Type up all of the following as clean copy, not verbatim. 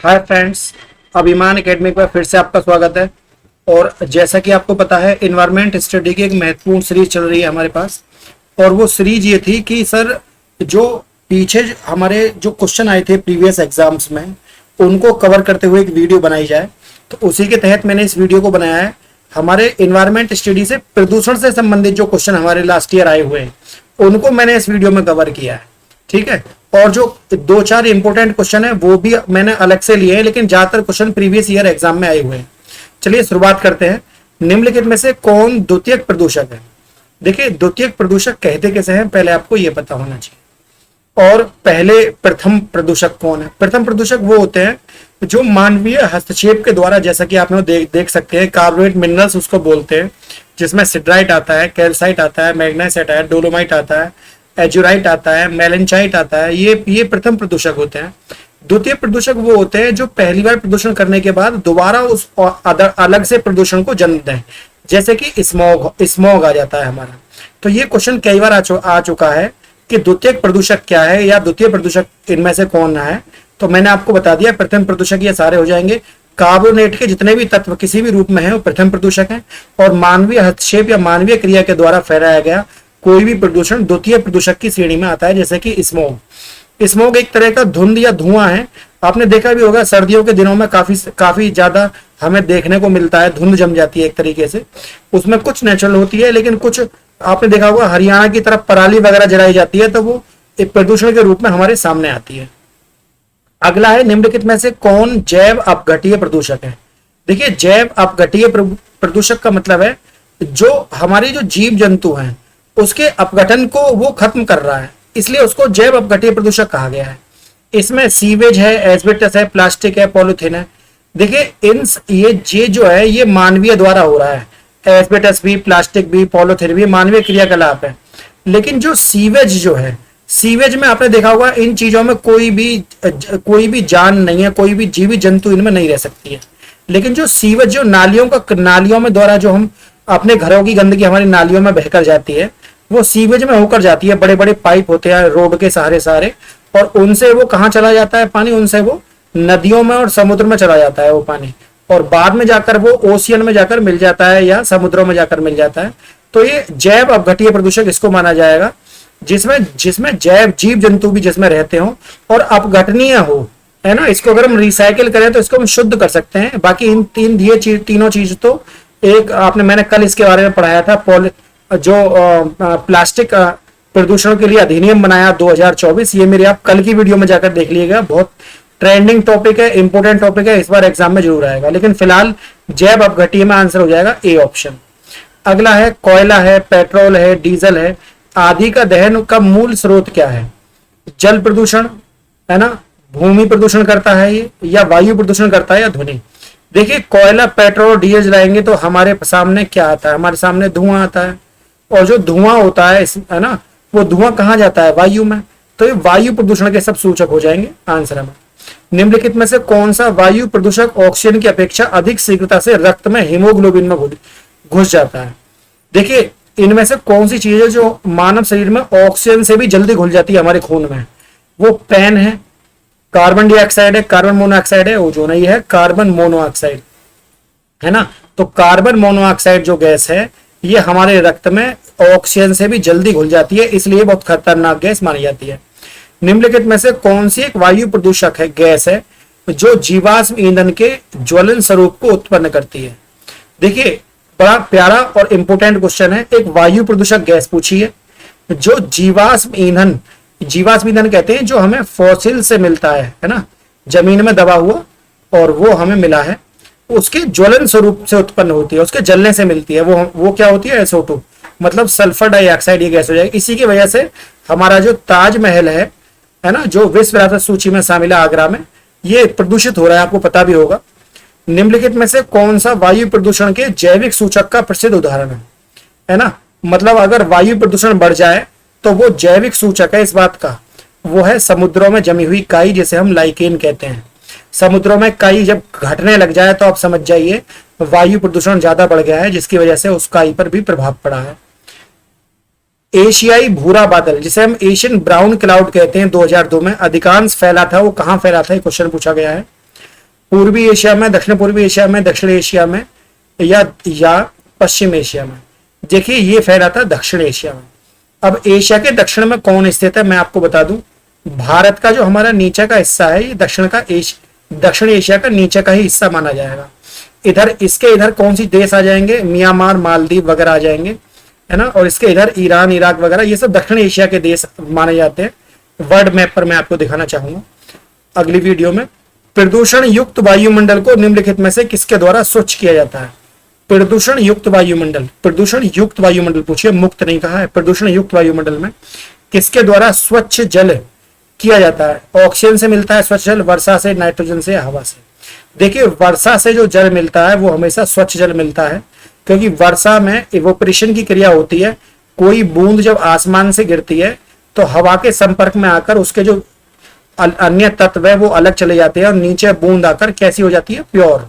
Hi friends, अभिमान academy पर फिर से आपका स्वागत है। और जैसा कि आपको पता है, इन्वायरमेंट स्टडी की एक महत्वपूर्ण सीरीज चल रही है हमारे पास। और वो सीरीज ये थी कि सर, जो पीछे हमारे जो क्वेश्चन आए थे प्रीवियस एग्जाम्स में, उनको कवर करते हुए एक वीडियो बनाई जाए। तो उसी के तहत मैंने इस वीडियो को बनाया है। हमारे इन्वायरमेंट स्टडी से प्रदूषण से संबंधित जो क्वेश्चन हमारे लास्ट ईयर आए हुए हैं, उनको मैंने इस वीडियो में कवर किया है। ठीक है। और जो दो चार इंपॉर्टेंट क्वेश्चन है वो भी मैंने अलग से लिए हैं, लेकिन ज्यादातर क्वेश्चन प्रीवियस ईयर एग्जाम में आए हुए हैं। चलिए शुरुआत करते हैं। निम्नलिखित में से कौन द्वितीयक प्रदूषक है? देखिए, द्वितीयक प्रदूषक कहते कैसे हैं, पहले आपको यह पता होना चाहिए। और पहले प्रथम प्रदूषक कौन है? प्रथम प्रदूषक वो होते हैं जो मानवीय हस्तक्षेप के द्वारा, जैसा कि आप लोग देख सकते हैं, कार्बोनेट मिनरल्स उसको बोलते हैं, जिसमें सिड्राइट आता है, कैल्साइट आता है, मैग्नेसाइट आता है, डोलोमाइट आता है, एजुराइट आता है, मेलेंचाइट आता है। ये प्रथम प्रदूषक होते हैं। द्वितीय प्रदूषक वो होते हैं जो पहली बार प्रदूषण करने के बाद दोबारा उस अलग से प्रदूषण को जन्म दें, जैसे कि स्मॉग आ जाता है हमारा। तो ये क्वेश्चन कई बार आ चुका है कि द्वितीयक प्रदूषक क्या है या द्वितीय प्रदूषक इनमें से कौन है। तो मैंने आपको बता दिया, प्रथम प्रदूषक ये सारे हो जाएंगे। कार्बोनेट के जितने भी तत्व किसी भी रूप में है वो प्रथम प्रदूषक है। और मानवीय हस्तक्षेप या मानवीय क्रिया के द्वारा फैलाया गया कोई भी प्रदूषण द्वितीय प्रदूषक की श्रेणी में आता है, जैसे कि स्मोग। स्मोग एक तरह का धुंध या धुआं है। आपने देखा भी होगा, सर्दियों के दिनों में काफी ज्यादा हमें देखने को मिलता है, धुंध जम जाती है एक तरीके से। उसमें कुछ नेचुरल होती है, लेकिन कुछ आपने देखा होगा हरियाणा की तरफ पराली वगैरह जलाई जाती है, तो वो एक प्रदूषण के रूप में हमारे सामने आती है। अगला है, निम्नलिखित में से कौन जैव अपघटीय प्रदूषक है? देखिए, जैव अपघटीय प्रदूषक का मतलब है जो हमारे जो जीव जंतु हैं उसके अपघटन को वो खत्म कर रहा है, इसलिए उसको जैव अपघटीय प्रदूषक कहा गया है। इसमें सीवेज है, एस्बेस्टस है, प्लास्टिक है, पॉलिथीन है। देखिए, ये जो है ये मानवीय द्वारा हो रहा है। एस्बेस्टस भी, प्लास्टिक भी, पॉलिथीन भी मानवीय क्रियाकलाप है। लेकिन जो सीवेज जो है, सीवेज में आपने देखा होगा इन चीजों में कोई भी जान नहीं है, कोई भी जीवित जंतु इनमें नहीं रह सकती है। लेकिन जो सीवेज, जो नालियों में द्वारा जो हम अपने घरों की गंदगी हमारी नालियों में बहकर जाती है, वो सीवेज में होकर जाती है। बड़े बड़े पाइप होते हैं रोड के सहारे, और उनसे वो कहाँ चला जाता है पानी? उनसे वो नदियों में और समुद्र में चला जाता है वो पानी, और बाद में जाकर वो ओशियन में जाकर मिल जाता है या समुद्रों में जाकर मिल जाता है। तो ये जैव अपघटीय प्रदूषक इसको माना जाएगा, जिसमें जैव जीव जंतु भी जिसमें रहते हो और अपघटनीय हो, है ना। इसको अगर हम रिसाइकिल करें तो इसको हम शुद्ध कर सकते हैं। बाकी इन तीनों चीज तो एक मैंने कल इसके बारे में पढ़ाया था, जो प्लास्टिक प्रदूषण के लिए अधिनियम बनाया 2024। ये मेरे आप कल की वीडियो में जाकर देख लीजिएगा, बहुत ट्रेंडिंग टॉपिक है, इंपोर्टेंट टॉपिक है, इस बार एग्जाम में जरूर आएगा। लेकिन फिलहाल जैव अपघटीय में आंसर हो जाएगा ए ऑप्शन। अगला है, कोयला है, पेट्रोल है, डीजल है आदि का दहन का मूल स्रोत क्या है? जल प्रदूषण, है ना, भूमि प्रदूषण करता है ये, या वायु प्रदूषण करता है, या ध्वनि। देखिए, कोयला, पेट्रोल, डीजल जलाएंगे तो हमारे सामने क्या आता है? हमारे सामने धुआं आता है। और जो धुआं होता है ना, वो धुआं कहाँ जाता है? वायु में। तो ये वायु प्रदूषण के सब सूचक हो जाएंगे आंसर में। निम्नलिखित में से कौन सा वायु प्रदूषक ऑक्सीजन की अपेक्षा अधिक शीघ्रता से रक्त में हीमोग्लोबिन में घुस जाता है? देखिए, इनमें से कौन सी चीज है जो मानव शरीर में ऑक्सीजन से भी जल्दी घुल जाती है हमारे खून में? वो पेन है, कार्बन डाइऑक्साइड है, कार्बन मोनोऑक्साइड है, ओजोन है। ये है कार्बन मोनोऑक्साइड, है ना। तो कार्बन मोनोऑक्साइड जो गैस है ये हमारे रक्त में ऑक्सीजन से भी जल्दी घुल जाती है, इसलिए बहुत खतरनाक गैस मानी जाती है। निम्नलिखित में से कौन सी एक वायु प्रदूषक है, गैस है, जो जीवाश्म ईंधन के ज्वलन स्वरूप को उत्पन्न करती है? देखिए, बड़ा प्यारा और इंपोर्टेंट क्वेश्चन है। एक वायु प्रदूषक गैस पूछी है जो जीवाश्म ईंधन कहते हैं, जो हमें फॉसिल से मिलता है ना, जमीन में दबा हुआ, और वो हमें मिला है, उसके ज्वलन स्वरूप से उत्पन्न होती है, उसके जलने से मिलती है। वो क्या होती है? SO2, मतलब सल्फर डाइऑक्साइड, ये गैस हो जाएगी। इसी की वजह से हमारा जो ताजमहल है ना, जो विश्व विरासत सूची में शामिल है आगरा में, ये प्रदूषित हो रहा है, आपको पता भी होगा। निम्नलिखित में से कौन सा वायु प्रदूषण के जैविक सूचक का प्रसिद्ध उदाहरण है ना। मतलब अगर वायु प्रदूषण बढ़ जाए तो वो जैविक सूचक है इस बात का, वो है समुद्रों में जमी हुई काई, जिसे हम लाइकेन कहते हैं। समुद्रों में काई जब घटने लग जाए तो आप समझ जाइए वायु प्रदूषण ज्यादा बढ़ गया है, जिसकी वजह से उस काई पर भी प्रभाव पड़ा है। एशियाई भूरा बादल, जिसे हम एशियन ब्राउन क्लाउड कहते हैं, 2002 में अधिकांश फैला था। वो कहां फैला था, ये क्वेश्चन पूछा गया है। पूर्वी एशिया में, दक्षिण पूर्वी एशिया में, दक्षिण एशिया में, या पश्चिम एशिया में? देखिए ये फैला था दक्षिण एशिया में। अब एशिया के दक्षिण में कौन स्थित है मैं आपको बता दूं, भारत का जो हमारा नीचे का हिस्सा है ये दक्षिण एशिया का नीचे का ही हिस्सा माना जाएगा। इधर इसके इधर कौन सी देश आ जाएंगे, म्यांमार, मालदीव वगैरह आ जाएंगे, है ना। और इसके इधर ईरान, इराक वगैरह, ये सब दक्षिण एशिया के देश माने जाते हैं। वर्ल्ड मैप पर मैं आपको दिखाना चाहूंगा अगली वीडियो में। प्रदूषण युक्त वायुमंडल को निम्नलिखित में से किसके द्वारा स्वच्छ किया जाता है? प्रदूषण युक्त वायुमंडल, प्रदूषण युक्त वायुमंडल पूछिए, मुक्त नहीं कहा है। प्रदूषण युक्त वायुमंडल में किसके द्वारा स्वच्छ जल किया जाता है? ऑक्सीजन से मिलता है स्वच्छ जल, वर्षा से, नाइट्रोजन से, हवा से। देखिए वर्षा से जो जल मिलता है वो हमेशा स्वच्छ जल मिलता है, क्योंकि वर्षा में इवोपरेशन की क्रिया होती है। कोई बूंद जब आसमान से गिरती है तो हवा के संपर्क में आकर उसके जो अन्य तत्व है वो अलग चले जाते हैं और नीचे बूंद आकर कैसी हो जाती है, प्योर।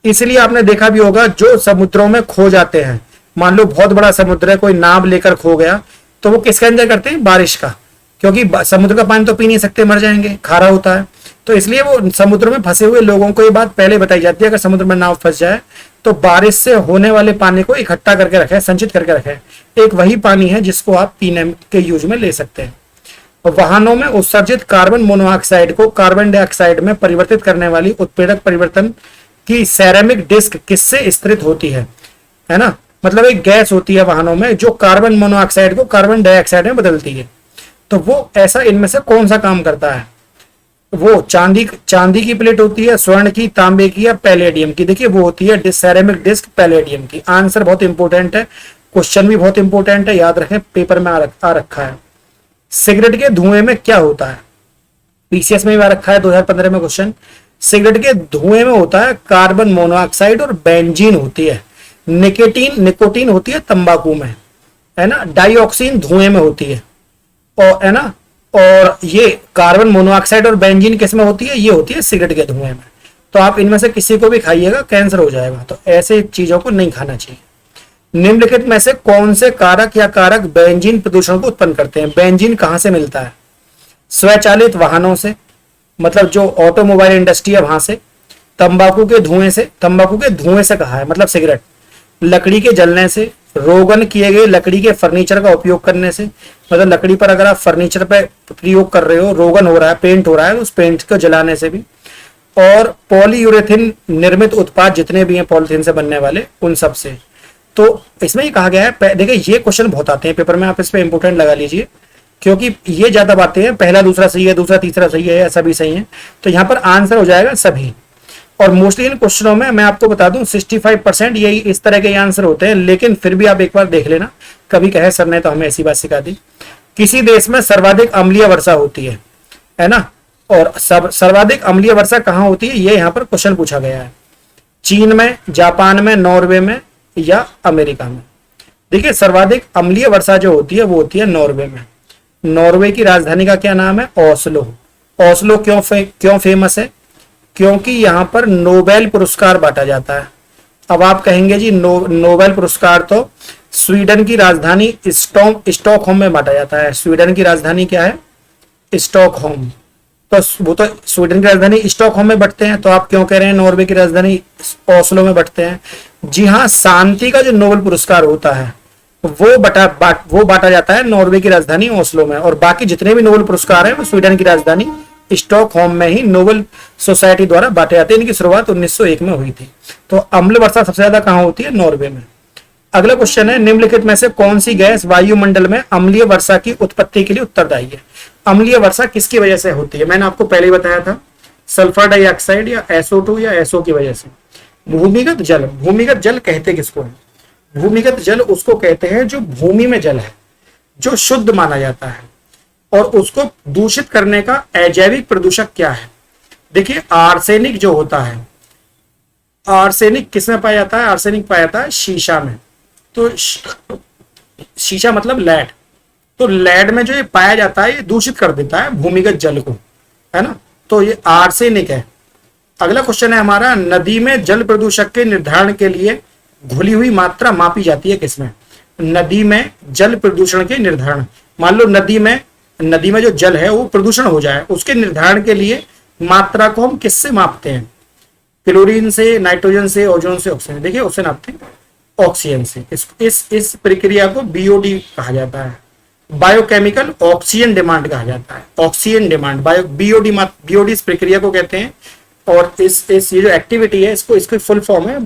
इसलिए आपने देखा भी होगा जो समुद्रों में खो जाते हैं, मान लो बहुत बड़ा समुद्र है, कोई नाव लेकर खो गया, तो वो किसका एंजॉय करते हैं? बारिश का, क्योंकि समुद्र का पानी तो पी नहीं सकते, मर जाएंगे, खारा होता है। तो इसलिए वो समुद्र में फंसे हुए लोगों को ये बात पहले बताई जाती है, अगर समुद्र में नाव फंस जाए तो बारिश से होने वाले पानी को इकट्ठा करके रखें, संचित करके रखें। एक वही पानी है जिसको आप पीने के यूज में ले सकते हैं। और वाहनों में उत्सर्जित कार्बन मोनोऑक्साइड को कार्बन डाइऑक्साइड में परिवर्तित करने वाली उत्प्रेरक परिवर्तन की सेरेमिक डिस्क किससे स्तरित होती है ना। मतलब एक गैस होती है वाहनों में जो कार्बन मोनोऑक्साइड को कार्बन डाइऑक्साइड में बदलती है। तो वो ऐसा इनमें से कौन सा काम करता है? वो चांदी की प्लेट होती है, स्वर्ण की, तांबे की, या पैलेडियम की? देखिए वो होती है सेरेमिक डिस्क पैलेडियम की। आंसर बहुत इंपॉर्टेंट है, क्वेश्चन भी बहुत इंपॉर्टेंट है, याद रखें, पेपर में आ रखा है। सिगरेट के धुएं में क्या होता है? पीसीएस में भी आ रखा है 2015 में क्वेश्चन। सिगरेट के धुएं में होता है कार्बन मोनोऑक्साइड और बेंजीन होती है। निकोटीन होती है तंबाकू में, है ना। डाइऑक्सिन धुएं में होती है, और है ना। और ये कार्बन मोनोऑक्साइड और बेंजीन किस में होती है? ये होती है सिगरेट के धुएं में। तो आप इनमें से किसी को भी खाइएगा कैंसर हो जाएगा, तो ऐसे चीजों को नहीं खाना चाहिए। निम्नलिखित में से कौन से कारक या कारक बेंजीन प्रदूषण को उत्पन्न करते हैं? बेंजीन कहां से मिलता है? स्वचालित वाहनों से, मतलब जो ऑटोमोबाइल इंडस्ट्री है वहां से। तंबाकू के धुएं से, तंबाकू के धुएं से कहा है मतलब सिगरेट। लकड़ी के जलने से, रोगन किए गए लकड़ी के फर्नीचर का उपयोग करने से, मतलब लकड़ी पर अगर आप फर्नीचर पे प्रयोग कर रहे हो, रोगन हो रहा है, पेंट हो रहा है, उस पेंट को जलाने से भी। और पॉलीयूरेथिन निर्मित उत्पाद जितने भी हैं पॉलीथीन से बनने वाले, उन सब से। तो इसमें ये कहा गया है, देखिए ये क्वेश्चन बहुत आते हैं पेपर में, आप इस पे इंपोर्टेंट लगा लीजिए, क्योंकि ये ज्यादा बातें हैं, पहला दूसरा सही है, दूसरा तीसरा सही है, या सभी सही है। तो यहाँ पर आंसर हो जाएगा सभी। और मोस्टली इन क्वेश्चनों में मैं आपको बता दूं 65% यही इस तरह के आंसर होते हैं, लेकिन फिर भी आप एक बार देख लेना, कभी कहे सर ने तो हमें ऐसी बात सिखा दी। किसी देश में सर्वाधिक अम्लीय वर्षा होती है ना। और सर्वाधिक अम्लीय वर्षा कहाँ होती है, ये यहाँ पर क्वेश्चन पूछा गया है। चीन में, जापान में, नॉर्वे में, या अमेरिका में? देखिए सर्वाधिक अम्लीय वर्षा जो होती है वो होती है नॉर्वे में। नॉर्वे की राजधानी का क्या नाम है? ओस्लो। ओस्लो क्यों फेमस है? क्योंकि यहाँ पर नोबेल पुरस्कार बांटा जाता है। अब आप कहेंगे जी नोबेल पुरस्कार तो स्वीडन की राजधानी स्टॉकहोम में बांटा जाता है। स्वीडन की राजधानी क्या है? स्टॉकहोम। तो वो तो स्वीडन की राजधानी स्टॉकहोम में बंटते हैं, तो आप क्यों कह रहे हैं नॉर्वे की राजधानी ओस्लो में बंटते हैं? जी हाँ, शांति का जो नोबेल पुरस्कार होता है वो बांटा जाता है नॉर्वे की राजधानी ओस्लो में, और बाकी जितने भी नोबेल पुरस्कार हैं वो स्वीडन की राजधानी स्टॉकहोम में ही नोबेल सोसाइटी द्वारा बांटे जाते हैं। इनकी शुरुआत 1901 में हुई थी। तो अम्ल वर्षा सबसे ज्यादा कहाँ होती है? नॉर्वे में। अगला क्वेश्चन है, निम्नलिखित में से कौन सी गैस वायुमंडल में अम्लीय वर्षा की उत्पत्ति के लिए उत्तरदायी है? अम्लीय वर्षा किसकी वजह से होती है? मैंने आपको पहले ही बताया था, सल्फर डाइऑक्साइड या SO2 या SO की वजह से। भूमिगत जल, भूमिगत जल कहते किसको है? भूमिगत जल उसको कहते हैं जो भूमि में जल है, जो शुद्ध माना जाता है, और उसको दूषित करने का अजैविक प्रदूषक क्या है? देखिए आर्सेनिक जो होता है, आर्सेनिक किसमें पाया जाता है? आर्सेनिक पाया जाता है शीशा में। तो शीशा मतलब लेड, तो लेड में जो ये पाया जाता है ये दूषित कर देता है भूमिगत जल को, है ना। तो ये आर्सेनिक है। अगला क्वेश्चन है हमारा, नदी में जल प्रदूषक के निर्धारण के लिए घुली हुई मात्रा मापी जाती है किसमें? नदी में जल प्रदूषण के निर्धारण, मान लो नदी में जो जल है वो प्रदूषण हो जाए, उसके निर्धारण के लिए मात्रा को हम किससे मापते हैं? क्लोरीन से, नाइट्रोजन से, ओजोन से, ऑक्सीजन। देखिए ऑप्शन आपके ऑक्सीजन से। इस प्रक्रिया को बीओडी कहा जाता है, बायोकेमिकल ऑक्सीजन डिमांड कहा जाता है। Oxygen demand bio BOD BOD इस प्रक्रिया को कहते हैं। और इस ये जो एक्टिविटी है इसकी फुल फॉर्म है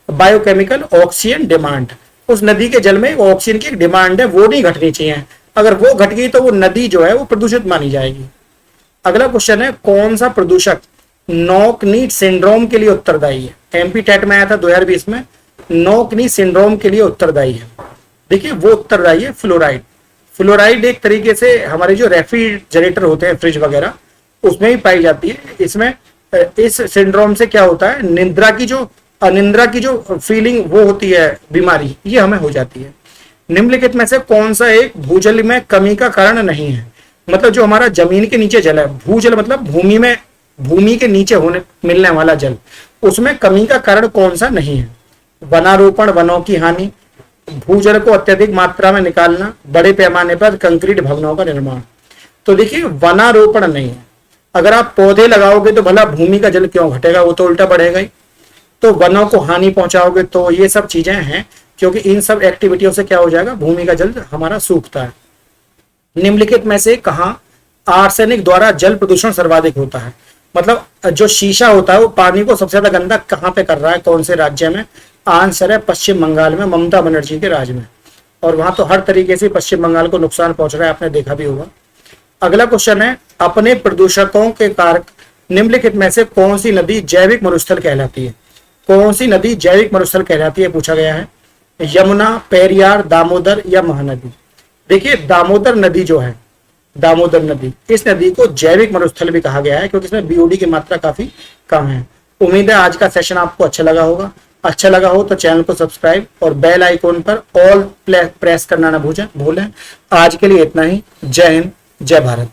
बायोकेमिकल ऑक्सीजन डिमांड। उस नदी के जल में ऑक्सीजन की एक डिमांड है, वो नहीं घटनी चाहिए। अगर वो घट गई तो वो नदी जो है वो प्रदूषित मानी जाएगी। अगला क्वेश्चन है, कौन सा प्रदूषक नॉक नी सिंड्रोम के लिए उत्तरदायी है? एमपी टेट में आया था 2020 में, नॉक नी सिंड्रोम के लिए उत्तरदायी है। देखिए वो उत्तरदायी है फ्लोराइड। फ्लोराइड एक तरीके से हमारे जो रेफ्रिजरेटर होते हैं, फ्रिज वगैरह, उसमें भी पाई जाती है। इसमें इस सिंड्रोम से क्या होता है, अनिद्रा की जो फीलिंग वो होती है, बीमारी, ये हमें हो जाती है। निम्नलिखित में से कौन सा एक भूजल में कमी का कारण नहीं है? मतलब जो हमारा जमीन के नीचे जल है, भूजल मतलब भूमि के नीचे मिलने वाला जल, उसमें कमी का कारण कौन सा नहीं है? वनारोपण, वनों की हानि, भूजल को अत्यधिक मात्रा में निकालना, बड़े पैमाने पर कंक्रीट भवनों का निर्माण। तो देखिए वनारोपण नहीं है। अगर आप पौधे लगाओगे तो भला भूमि का जल क्यों घटेगा, वो तो उल्टा बढ़ेगा ही। तो वनों को हानि पहुंचाओगे तो ये सब चीजें हैं, क्योंकि इन सब एक्टिविटियों से क्या हो जाएगा, भूमि का जल हमारा सूखता है। निम्नलिखित में से कहां आर्सेनिक द्वारा जल प्रदूषण सर्वाधिक होता है? मतलब जो शीशा होता है वो पानी को सबसे ज्यादा गंदा कहां पे कर रहा है, कौन से राज्य में? आंसर है पश्चिम बंगाल में, ममता बनर्जी के राज्य में। और वहां तो हर तरीके से पश्चिम बंगाल को नुकसान पहुंच रहा है, आपने देखा भी होगा। अगला क्वेश्चन है, अपने प्रदूषकों के कारक निम्नलिखित में से कौन सी नदी जैविक मरुस्थल कहलाती है? कौन सी नदी जैविक मरुस्थल कहलाती है पूछा गया है। यमुना, पेरियार, दामोदर या महानदी? देखिए दामोदर नदी जो है, दामोदर नदी, इस नदी को जैविक मरुस्थल भी कहा गया है, क्योंकि इसमें बीओडी की मात्रा काफी कम है। उम्मीद है आज का सेशन आपको अच्छा लगा होगा। अच्छा लगा हो तो चैनल को सब्सक्राइब और बेल आइकॉन पर ऑल प्रेस करना ना भूलें। आज के लिए इतना ही। जय हिंद, जय भारत।